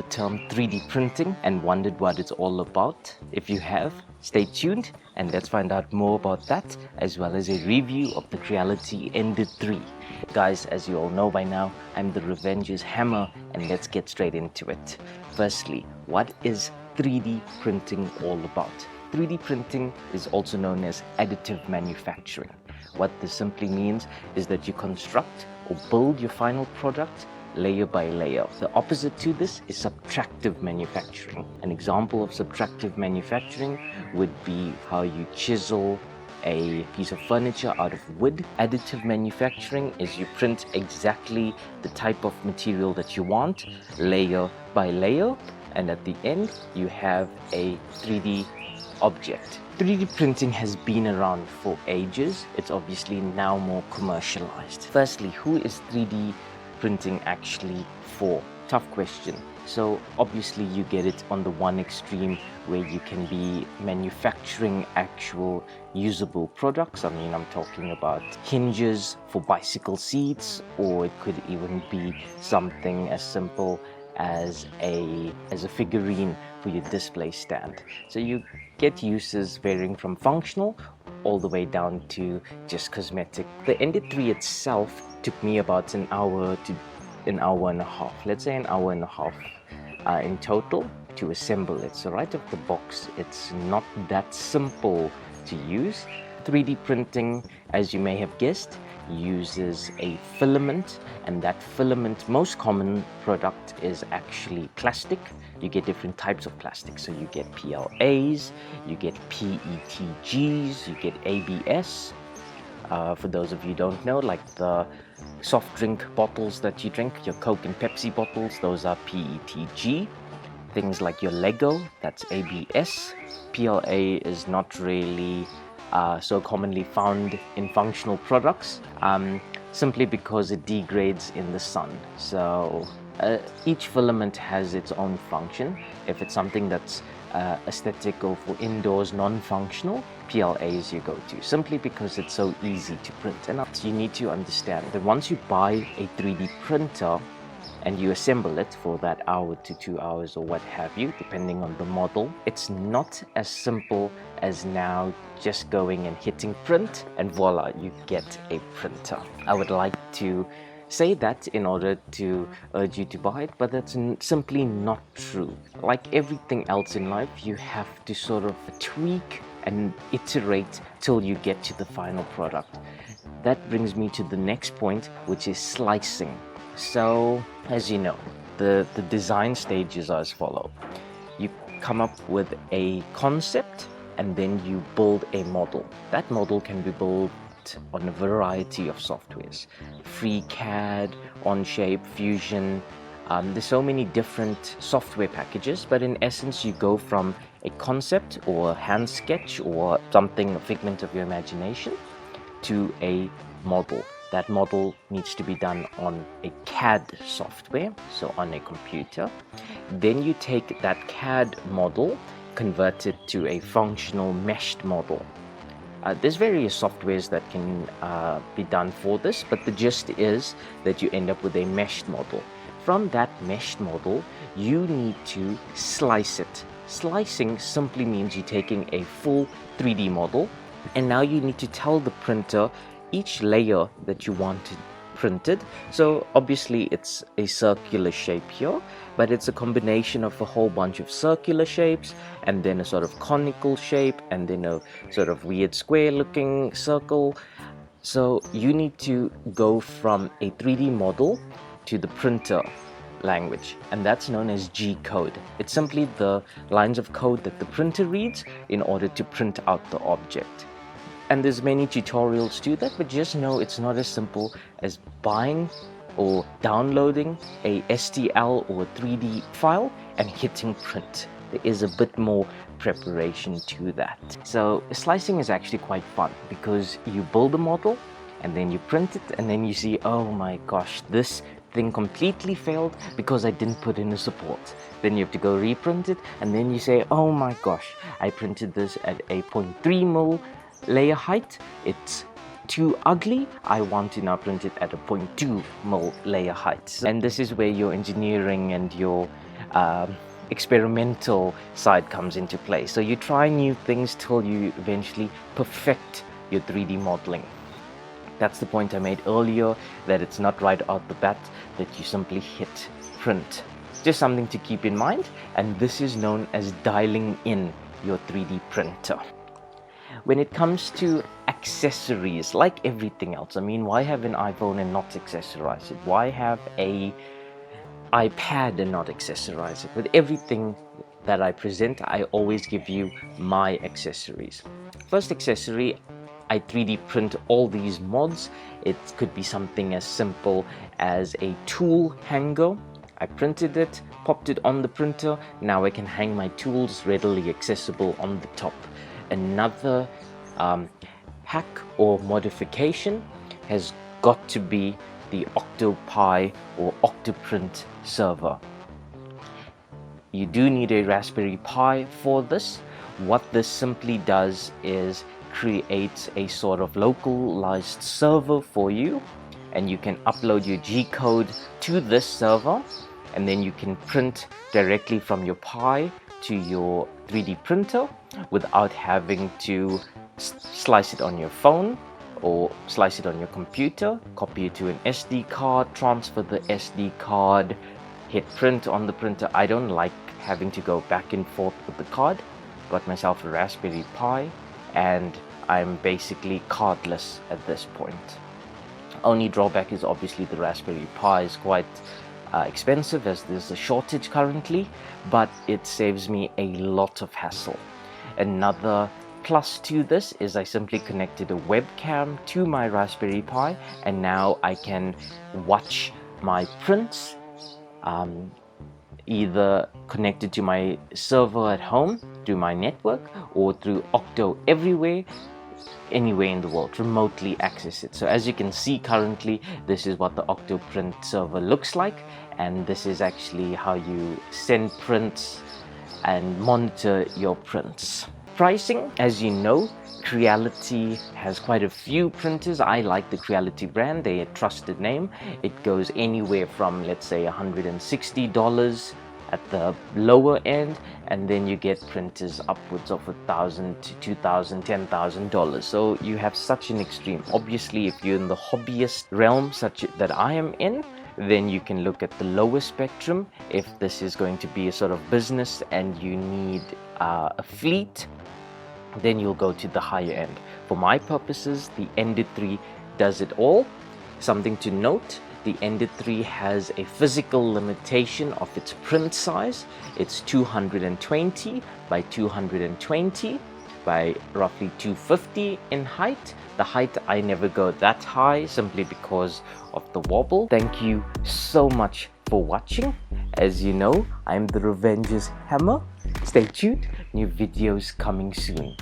the term 3D printing and wondered what it's all about? If you have, stay tuned and let's find out more about that, as well as a review of the Creality Ender 3. Guys, as you all know by now, I'm the Revenger's Hammer, and let's get straight into it. Firstly, what is 3D printing all about? 3D printing is also known as additive manufacturing. What this simply means is that you construct or build your final product layer by layer. The opposite to this is subtractive manufacturing. An example of subtractive manufacturing would be how you chisel a piece of furniture out of wood. Additive manufacturing is you print exactly the type of material that you want, layer by layer, and at the end you have a 3D object. 3D printing has been around for ages. It's obviously now more commercialized. Firstly, who is 3D printing actually for? Tough question. So obviously you get it on the one extreme where you can be manufacturing actual usable products. I mean, I'm talking about hinges for bicycle seats, or it could even be something as simple as a figurine for your display stand. So you get uses varying from functional all the way down to just cosmetic. The Ender 3 itself took me about an hour to an hour and a half, let's say an hour and a half in total to assemble it. So right off the box, it's not that simple to use. 3D printing, as you may have guessed, uses a filament, and that filament, most common product is actually plastic. You get different types of plastic. So you get PLAs, you get PETGs, you get ABS. For those of you who don't know, like the soft drink bottles that you drink, your Coke and Pepsi bottles, those are PETG. Things like your Lego, that's ABS. PLA is not really so commonly found in functional products, simply because it degrades in the sun. So each filament has its own function. If it's something that's aesthetic or for indoors non-functional, PLAs you go to, simply because it's so easy to print. And you need to understand that once you buy a 3D printer and you assemble it for that hour to 2 hours or what have you, depending on the model, it's not as simple as now just going and hitting print and voila, you get a printer. I would like to say that in order to urge you to buy it, but that's simply not true. Like everything else in life, you have to sort of tweak and iterate till you get to the final product. That brings me to the next point, which is slicing. So, as you know, the design stages are as follow. You come up with a concept and then you build a model. That model can be built on a variety of softwares. FreeCAD, Onshape, Fusion. There's so many different software packages, but in essence you go from a concept or a hand sketch or something, a figment of your imagination, to a model. That model needs to be done on a CAD software, so on a computer. Then you take that CAD model, convert it to a functional meshed model. There's various softwares that can be done for this, but the gist is that you end up with a meshed model. From that meshed model, you need to slice it. Slicing simply means you're taking a full 3D model, and now you need to tell the printer each layer that you want printed. So obviously it's a circular shape here, but it's a combination of a whole bunch of circular shapes and then a sort of conical shape and then a sort of weird square looking circle. So you need to go from a 3D model to the printer language, and that's known as G-code. It's simply the lines of code that the printer reads in order to print out the object. And there's many tutorials to that, but just know it's not as simple as buying or downloading a STL or a 3D file and hitting print. There is a bit more preparation to that. So slicing is actually quite fun because you build a model and then you print it and then you see, oh my gosh, this thing completely failed because I didn't put in a support. Then you have to go reprint it and then you say, oh my gosh, I printed this at a 0.3 layer height, it's too ugly, I want to now print it at a 0.2 layer height. And this is where your engineering and your experimental side comes into play. So you try new things till you eventually perfect your 3D modeling. That's the point I made earlier, that it's not right out the bat that you simply hit print. Just something to keep in mind, and this is known as dialing in your 3D printer. When it comes to accessories, like everything else, I mean, why have an iPhone and not accessorize it? Why have a iPad and not accessorize it? With everything that I present, I always give you my accessories. First accessory, I 3D print all these mods. It could be something as simple as a tool hanger. I printed it, popped it on the printer. Now I can hang my tools readily accessible on the top. Another hack or modification has got to be the Octopi or Octoprint server. You do need a Raspberry Pi for this. What this simply does is creates a sort of localized server for you, and you can upload your G code to this server, and then you can print directly from your Pi to your 3D printer without having to slice it on your phone or slice it on your computer, copy it to an SD card, transfer the SD card, hit print on the printer. I don't like having to go back and forth with the card. Got myself a Raspberry Pi, and I'm basically cardless at this point. Only drawback is obviously the Raspberry Pi is quite expensive, as there's a shortage currently, but it saves me a lot of hassle. Another plus to this is I simply connected a webcam to my Raspberry Pi, and now I can watch my prints either connected to my server at home through my network or through Octo Everywhere, anywhere in the world, remotely access it. So as you can see currently, this is what the Octoprint server looks like, and this is actually how you send prints and monitor your prints. Pricing, as you know, Creality has quite a few printers. I like the Creality brand, they're a trusted name. It goes anywhere from, let's say, $160 at the lower end, and then you get printers upwards of $1,000 to $2,000, $10,000. So you have such an extreme. Obviously, if you're in the hobbyist realm such that I am in, then you can look at the lower spectrum. If this is going to be a sort of business and you need a fleet, then you'll go to the higher end. For my purposes, the Ender 3 does it all. Something to note, the Ender 3 has a physical limitation of its print size. It's 220 by 220 by roughly 250 in height. The height, I never go that high simply because of the wobble. Thank you so much for watching. As you know, I'm the Revenger's Hammer. Stay tuned, new videos coming soon.